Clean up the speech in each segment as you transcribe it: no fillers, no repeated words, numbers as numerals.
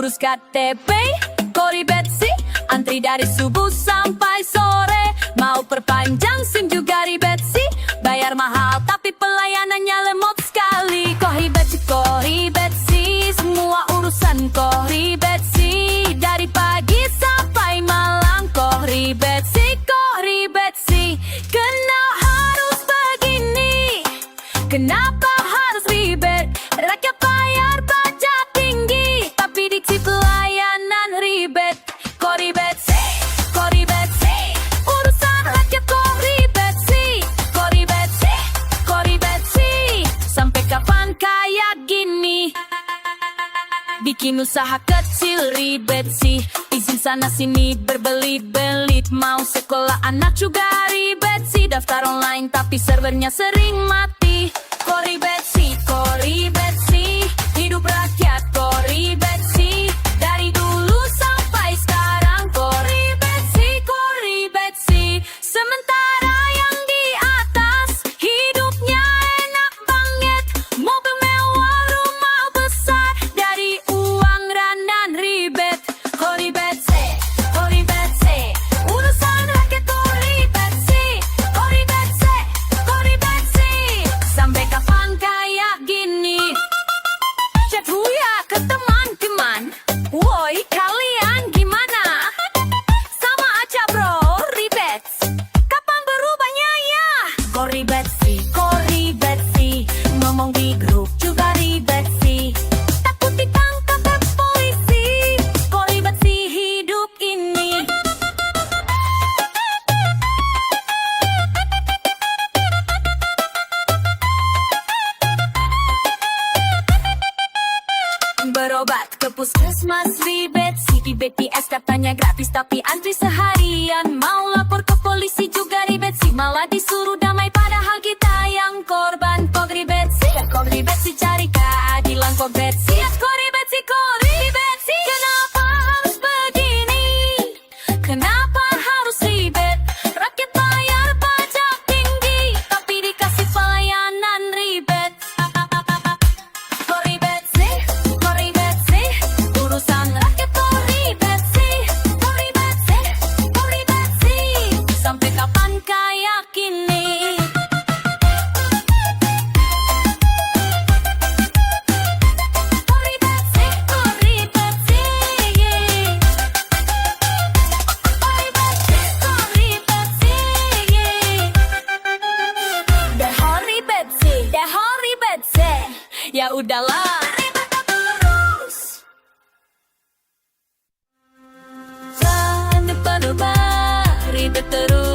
urus KTP, koribet sih. Antri dari subuh sampai sore. Mau perpanjang SIM juga ribet sih. Bayar mahal tapi pelayanannya lemot sekali. Koribet sih. Semua urusan koribet sih. Dari pagi sampai malam koribet sih. Kenapa harus begini? Kenapa harus ribet? Rakyat bayar pajak tinggi, tapi diksi pelayanan ribet. Koribet sih. Urusan rakyat koribet sih. Koribet sih. Sampai kapan kayak gini? Bikin usaha kecil ribet sih. Izin sana sini berbelit-belit. Mau sekolah anak juga ribet sih. Daftar online tapi servernya sering mati. Koribet sih. Hidup rakyat koribet sih. Dari dulu sampai sekarang koribet sih. Sementara yang di atas hidupnya enak banget. Mobil mewah, rumah besar. Dari uang ranan ribet. Koribet sih. Urusan rakyat koribet sih. Sampai kapan kayak gini? Chat ya ke teman-teman. Woi kalian gimana? Sama aja bro, ribet. Kapan berubahnya ya? Koribet sih. Ngomong di grup juga ribet sih. Takut ditangkap ke polisi. Koribet sih hidup ini. Berobat ke puskesmas ribet sih. Di BPS katanya gratis tapi antri seharian. Mau lapor ke polisi juga ribet sih. Malah disuruh damai padahal kita yang korban. Koribet sih cari keadilan. Koribet sih. Kenapa harus begini? Kenapa harus ribet? Rakyat bayar pajak tinggi tapi dikasih pelayanan ribet. Koribet sih. Urusan rakyat koribet sih. Sampai kapan kayak gini? Koribet sih. Dah ribet sih. Ya udahlah. Ribet terus. Jangan lupa ribet terus.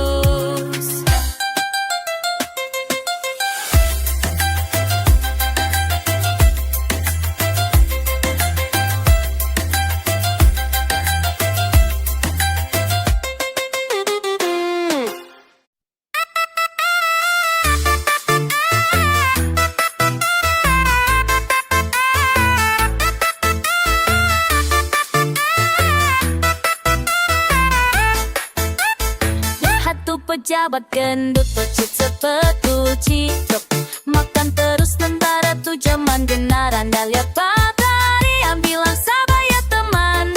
Pejabat gendut pecit sepatu citruk. Makan terus tentara tuh zaman genaran. Dah lihat Patari yang bilang sabar ya teman.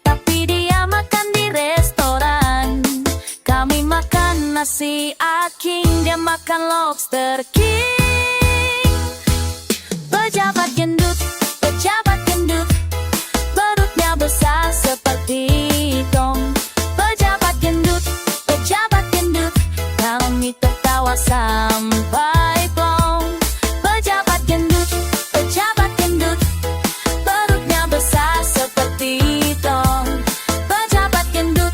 Tapi dia makan di restoran. Kami makan nasi aking, dia makan lobster king. Pejabat gendut perutnya besar seperti tong. Pejabat gendut kami tertawa sampai plong. Pejabat gendut perutnya besar seperti tong. Pejabat gendut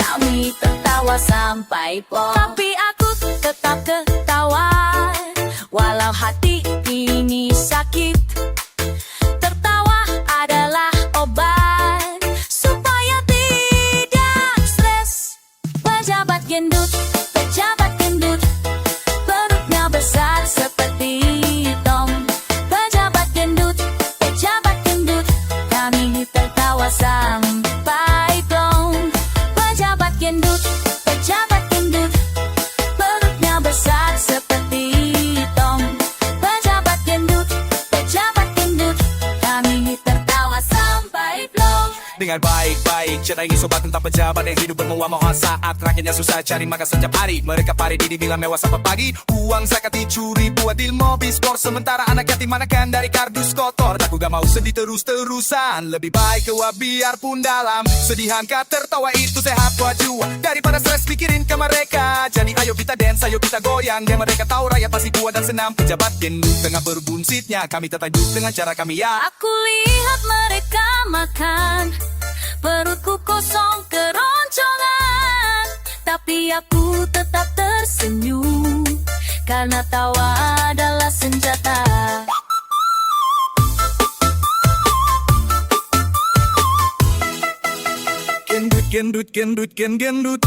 kami tertawa sampai plong. Tapi aku tetap ketawa walau hati ini sakit. Tertawa adalah obat supaya tidak stres. Pejabat gendut perutnya besar seperti tong. Pejabat gendut kami tertawa sampai plong. Pejabat gendut perutnya besar seperti tong. Pejabat gendut baik-baik. Cedaingi sobat tentang pejabat yang hidup bermewah-mewah saat rakyatnya susah cari makan setiap hari. Mereka pari dibilang mewah sampai pagi. Uang zakat dicuri buat deal mobil sport. Sementara anak yatim makan dari kardus kotor. Aku gak mau sedih terus-terusan. Lebih baik keluar biarpun dalam sedihan tertawa itu sehat buat jiwa daripada stres pikirin ke mereka. Jadi ayo kita dance, ayo kita goyang. Dan mereka tahu rakyat pasti kuat dan senang. Pejabat gendut tengah berbunsitnya, kami tetap hidup dengan cara kami ya. Aku lihat mereka makan, perutku kosong keroncongan. Tapi aku tetap tersenyum, karena tawa adalah senjata. Gendut, gendut, gendut.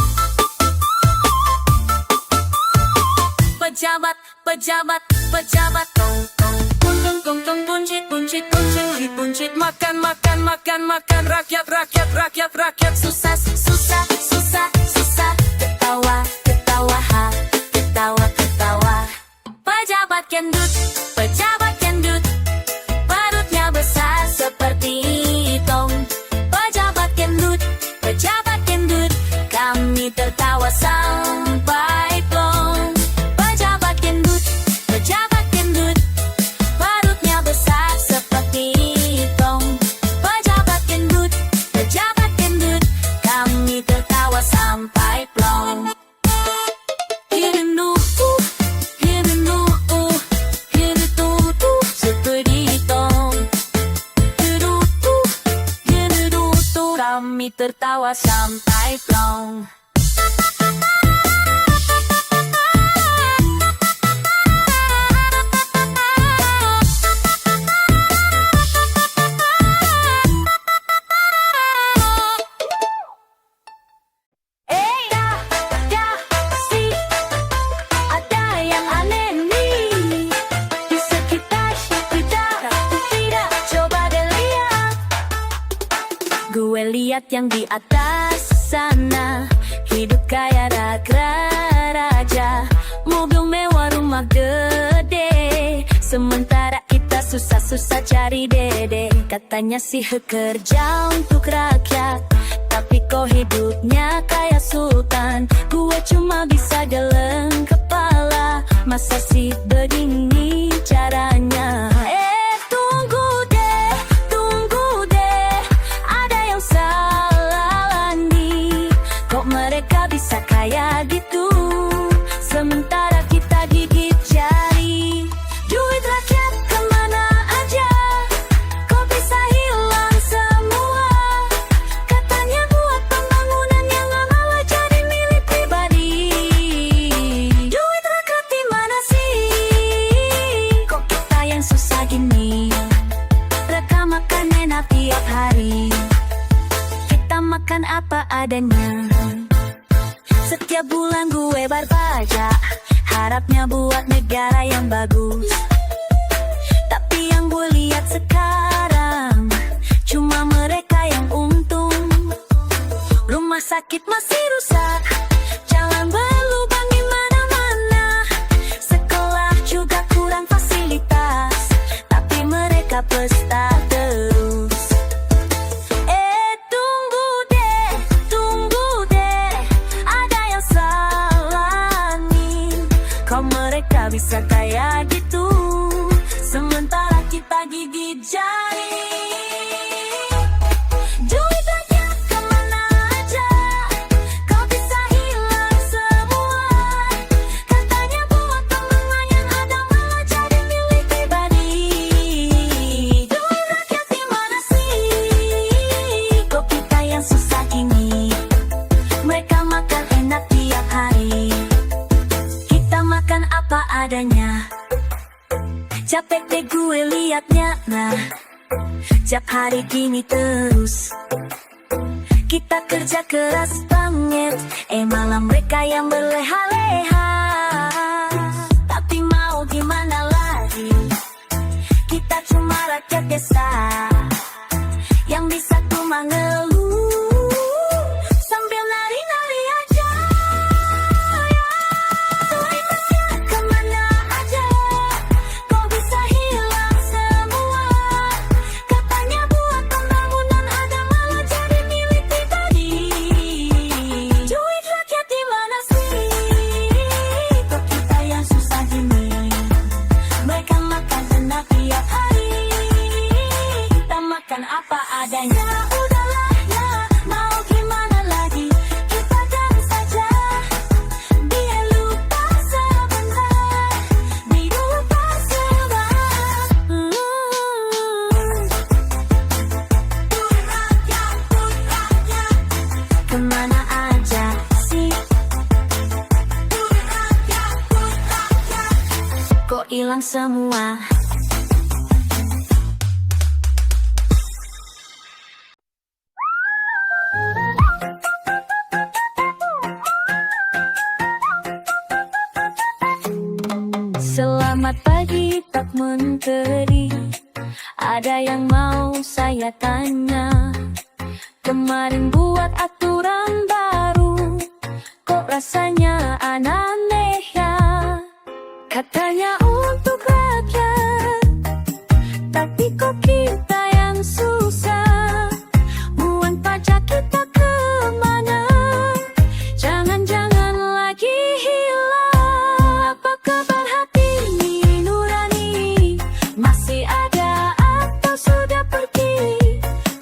Pejabat, pejabat, pejabat. Tong, tong, tong, tong, tong, buncit, buncit, buncit, buncit. Makan, makan, makan, makan. Rakyat, rakyat, rakyat, rakyat. Susah, susah, susah, susah. Ketawa, ketawa, ha. Ketawa, ketawa. Pejabat gendut, pejabat gendut. Perutnya besar seperti tong. Pejabat gendut, pejabat gendut. Kami tertawa sampai plong. Pejabat gendut, pejabat gendut. Perutnya besar seperti tong. Pejabat gendut, pejabat gendut. Kami tertawa sampai plong. Kami tertawa sampai plong. Ada yang aneh nih di sekitar kita. Tidak, coba deh lihat. Gue lihat yang di atas sana, hidup kaya raja, mobil mewah, rumah gede. Sementara kita susah-susah cari dede. Katanya sih kerja untuk rakyat, tapi kok hidupnya kayak sultan. Gue cuma bisa geleng kepala, masa sih begini caranya? Tunggu deh, tunggu deh. Ada yang salah nih. Kok mereka bisa kayak gitu, sementara kita gigit jari. Duit rakyat kemana aja, kok bisa hilang semua? Katanya buat pembangunan yang malah jadi milik pribadi. Duit rakyat di mana sih? Kok kita yang susah gini? Mereka makan enak tiap hari, kita makan apa adanya. Setiap bulan gue berpajak, harapnya buat negara yang bagus. Tapi yang gue lihat sekarang, cuma mereka yang untung. Rumah sakit masih rusak, jalan berlubang di mana-mana. Sekolah juga kurang fasilitas, tapi mereka pesta terus. Tunggu deh, tunggu deh. Ada yang salah nih. Kok mereka bisa kayak gitu, sementara kita gigit jari. Duit rakyat kemana aja, kok bisa hilang semua? Katanya buat pembangunan yang ada malah jadi milik pribadi. Duit rakyat di mana sih? Kok kita yang susah gini? Mereka makan enak tiap hari, kita makan apa adanya. Capek deh gue liatnya, nah. Tiap hari gini terus, kita kerja keras banget, malah mereka yang berleha-leha. Tapi mau gimana lagi, kita cuma rakyat desa yang bisa cuma ngeluh sambil nari-nari aja. Duit rakyat kemana aja, kok bisa hilang semua? Katanya buat pembangunan ada malah jadi milik kemana aja sih? Kok hilang semua? Selamat pagi Pak Menteri, ada yang mau saya tanya. Kemarin buat aturan baru, kok rasanya aneh ya? Katanya untuk rakyat, tapi kok kita yang susah. Uang pajak kita kemana? Jangan-jangan lagi hilang. Apa kabar hati nurani? Masih ada atau sudah pergi?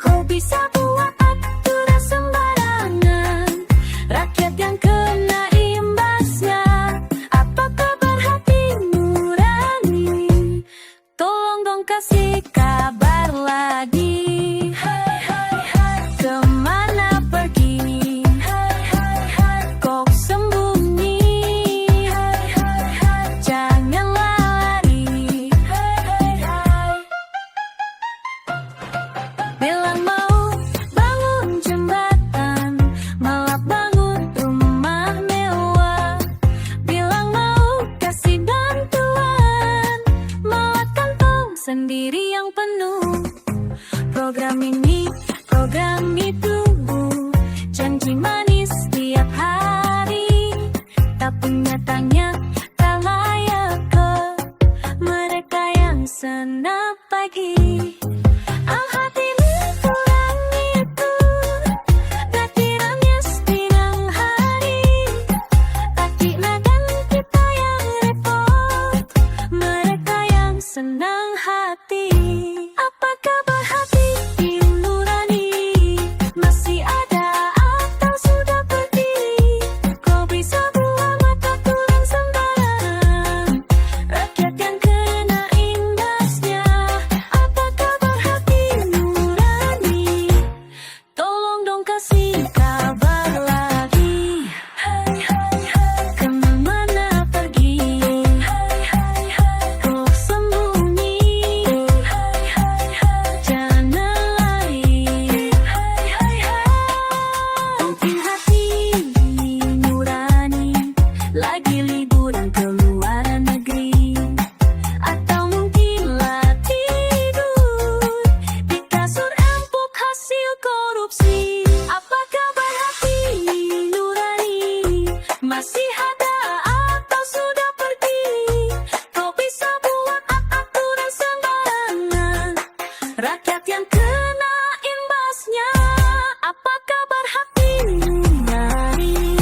Kok bisa buat aturan sembarangan? Rakyat yang kena imbasnya. Apa kabar hati nurani? Tolong dong kasih kabar lagi. Kemana pergi? Kok sembunyi? Jangan lari. Bilang mau bangun jembatan, malah bangun rumah mewah. Bilang mau kasih bantuan, malah kantong sendiri yang penuh. Program ini, program itu, janji manis tiap hari, tapi nyatanya tak layak ke mereka yang senang pagi. Ang hati kurang itu, dakirannya setinang hari, tapi nadan kita yang repot, mereka yang senang hati. Apa kabar hati nurani? Masih ada atau sudah pergi? Kok bisa buang mata tulang sembarangan? Rakyat yang kena imbasnya. Apa kabar hati nurani? Tolong dong kasih kabar lagi. Kemana pergi? Kok sembunyi? Jangan lari. Mungkin hati nurani lagi liburan ke luar negeri, atau mungkinlah tidur di kasur empuk hasil korupsi. Apa kabar hati nurani? Masih ada atau sudah pergi? Kok bisa buat aturan sembarangan? Rakyat yang kena imbasnya. Apa kabar hati nurani?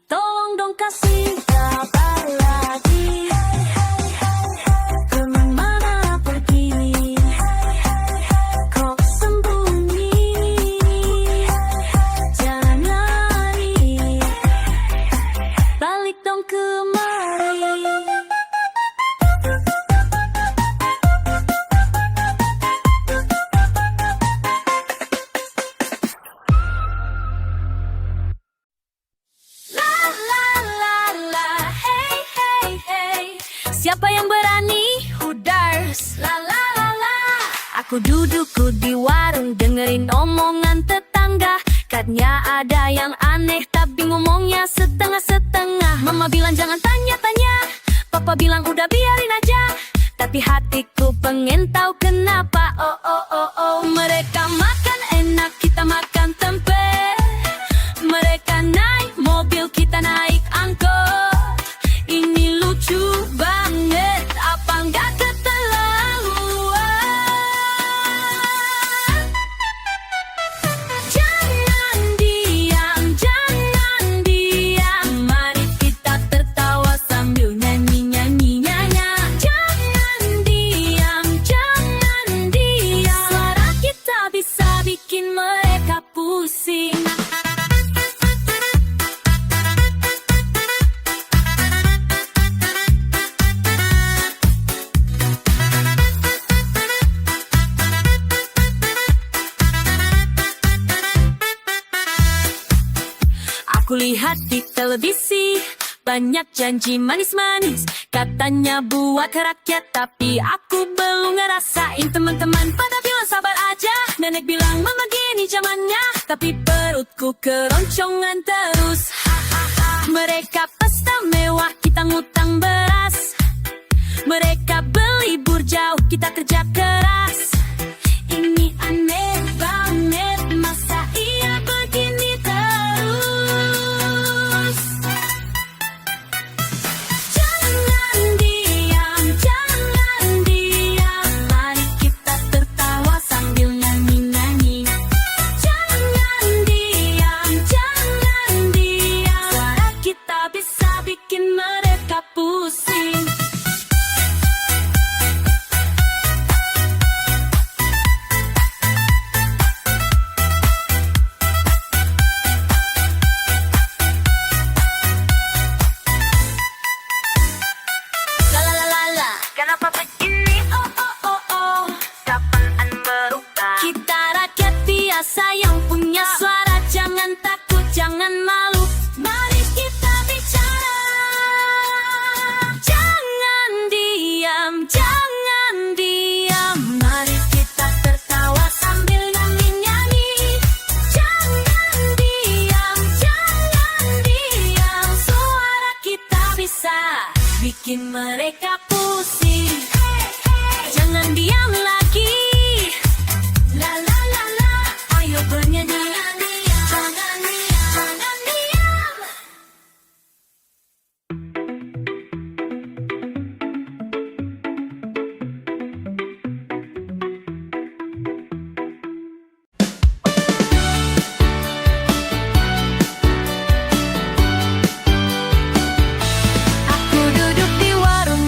Tolong dong kasih kabar lagi. Kemana pergi? Kok sembunyi? Jangan lari. Balik dong kemari. La la la la, hey hey hey. Siapa yang berani? Hudars. La la la la. Aku duduk di warung dengerin omongan tetangga. Katanya ada yang aneh tapi ngomongnya setengah-setengah. Mama bilang jangan tanya-tanya, papa bilang udah biarin aja. Tapi hatiku pengen tahu kenapa. Oh oh oh oh. Mereka makan enak, kita makan tempe. Mereka naik mobil, kita naik angkot. Ini lucu banget, apa enggak keterlaluan? Jangan diam, mari kita tertawa sambil nyanyi-nyanyi nyanya. Jangan diam, suara kita bisa bikin mereka pusing. Kulihat di televisi banyak janji manis-manis, katanya buat rakyat, tapi aku belum ngerasain. Teman-teman pada bilang sabar aja, nenek bilang mama gini zamannya, tapi perutku keroncongan terus. Mereka pesta mewah, kita ngutang beras. Mereka berlibur jauh, kita kerja keras. Ini aneh banget, masa iya begini terus? Jangan diam, mari kita tertawa sambil nyanyi-nyanyi. Jangan diam, suara kita bisa bikin mereka pusing. Kenapa begini? Kapan berubah? Kita rakyat biasa yang punya suara. Jangan takut, jangan malu, mari kita bicara. Jangan diam, mari kita tertawa sambil nyanyi-nyanyi. Jangan diam, suara kita bisa bikin mereka pusing. Jangan diam lagi, la la la la, ayo bernyanyi. Jangan diam. Aku duduk di warung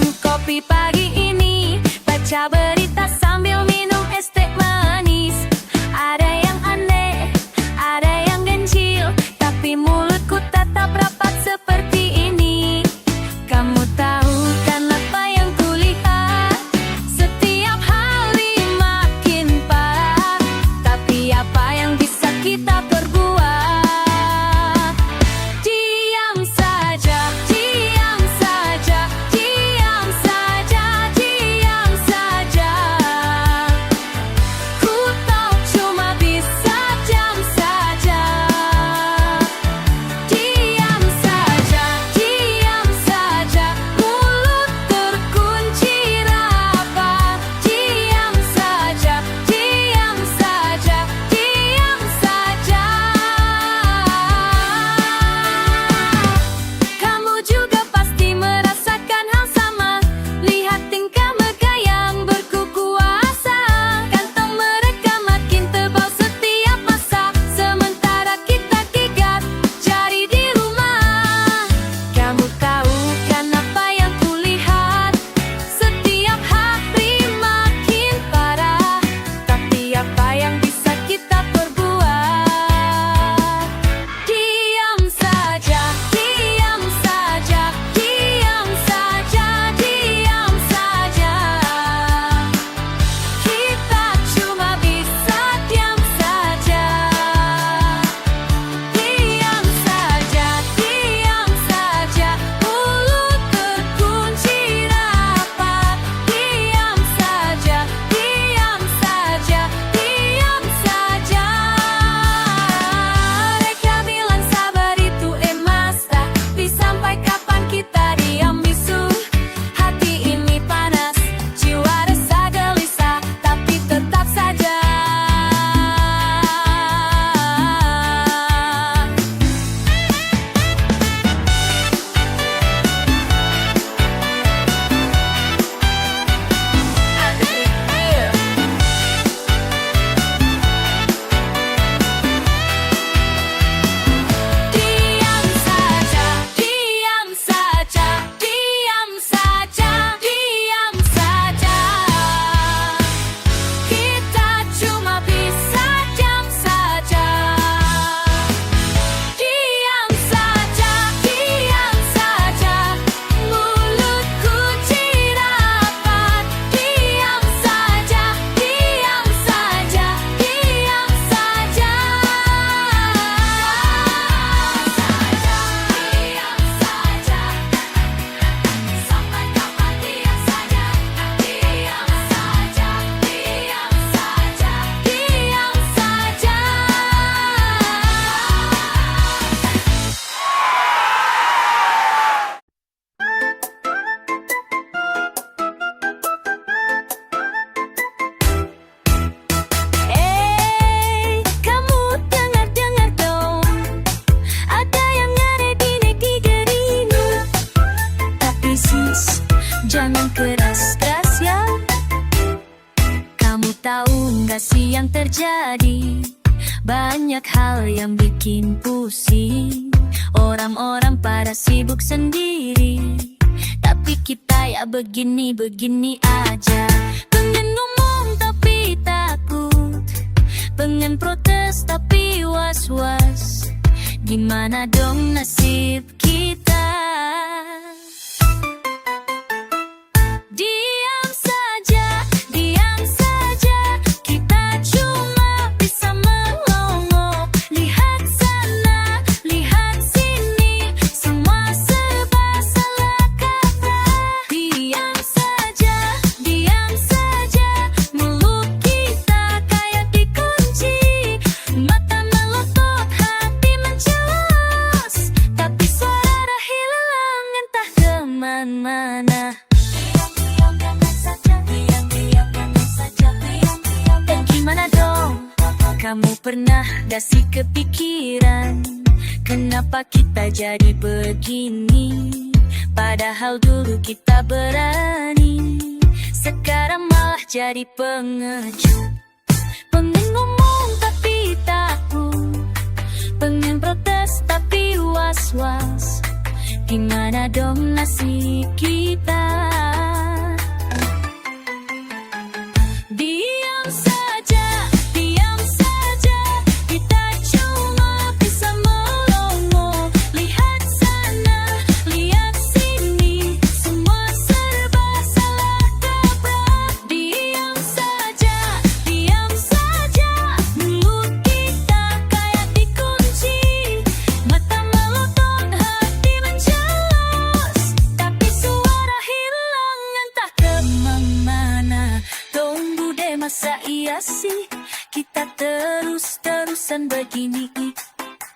terjadi banyak hal yang bikin pusing. Orang-orang pada sibuk sendiri, tapi kita ya begini-begini aja. Pengen ngomong tapi takut, pengen protes tapi was-was. Gimana dong nasib kita? Diam saja, diam saja. Kita cuma bisa melongo. Lihat sana, lihat sini, semua serba salah kaprah. Diam saja, diam saja. Mulut kita kayak dikunci, mata melotot, hati menjelas, tapi suara hilang entah kemana-mana. Dan gimana dong? Kamu pernah gak sih kepikiran kenapa kita jadi begini? Padahal dulu kita berani, sekarang malah jadi pengecut. Pengen ngomong tapi takut, pengen protes tapi was-was. Gimana dong nasib kita? Diam saja, diam saja. Kita cuma bisa melongo. Lihat sana, lihat sini, semua serba salah kaprah. Diam saja, diam saja. Mulut kita kayak dikunci, mata melotot, hati menjelas, tapi suara hilang entah kemana-mana. Tunggu deh, masa iya sih kita terus-terusan begini?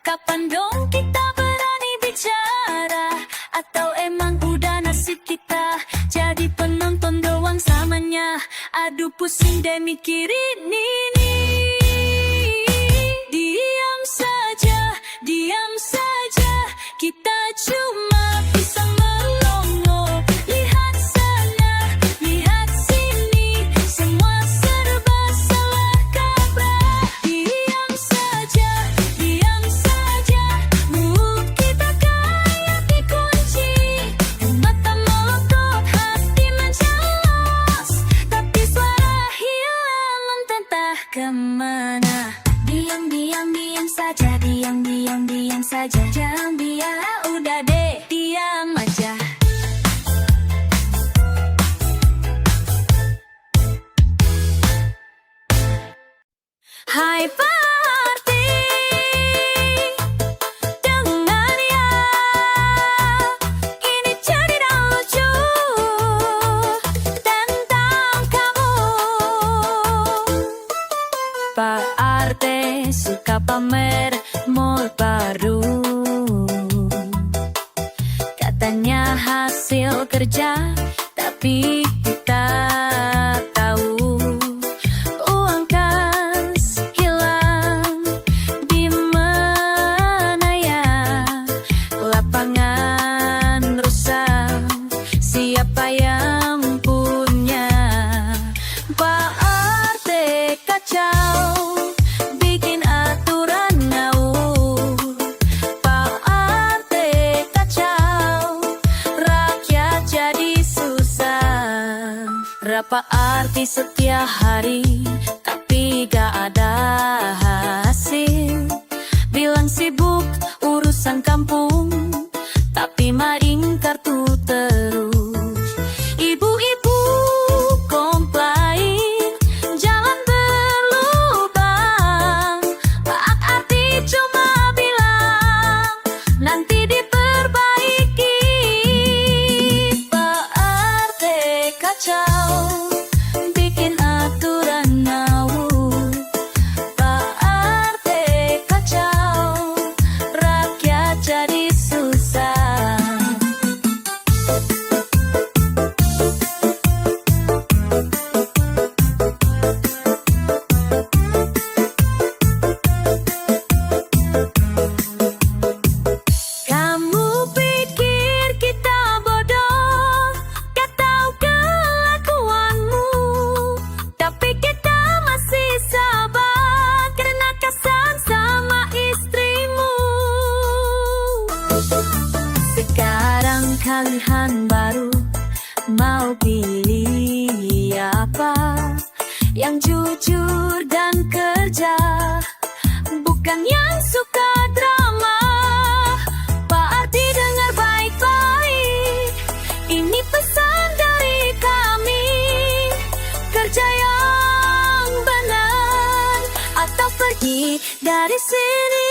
Kapan dong kita berani bicara? Atau emang udah nasib kita jadi penonton doang samanya? Aduh pusing deh mikirin ini. Diam saja, diam saja. Kita cuma bisa melongo. Lihat sana, lihat sini, semua serba salah kaprah. Diam saja, diam saja. Mulut kita kayak dikunci, mata melotot, hati menjelas, tapi suara hilang entah kemana. Diam, diam, diam saja. Diam, diam, diam saja. Jangan biar, udah deh, diam aja. Hai Party, dengar ya, ini cerita lucu tentang kamu. Pak Arte suka pamer mall baru, katanya hasil kerja, tapi kita tahu uang kas hilang di mana ya? Lapangan rusak, siapa yang punya? Pak Arte kacau, bikin aturan ngawur. Pak Arte kacau, rakyat jadi susah. Berapa arti setiap hari, tapi gak ada hasil. Bilang sibuk urusan kampung, tapi maring kartu terus. Ibu-ibu komplain, jalan berlubang. Pak Arti cuma bilang nanti diperbaiki. Pak Arte kacau, bikin aturan ngawur. Pak Arte kacau, rakyat jadi susah. pilihan baru. Mau pilih apa? Yang jujur dan kerja, bukan yang suka drama. Pak Arti dengar baik-baik, ini pesan dari kami. Kerja yang benar atau pergi dari sini.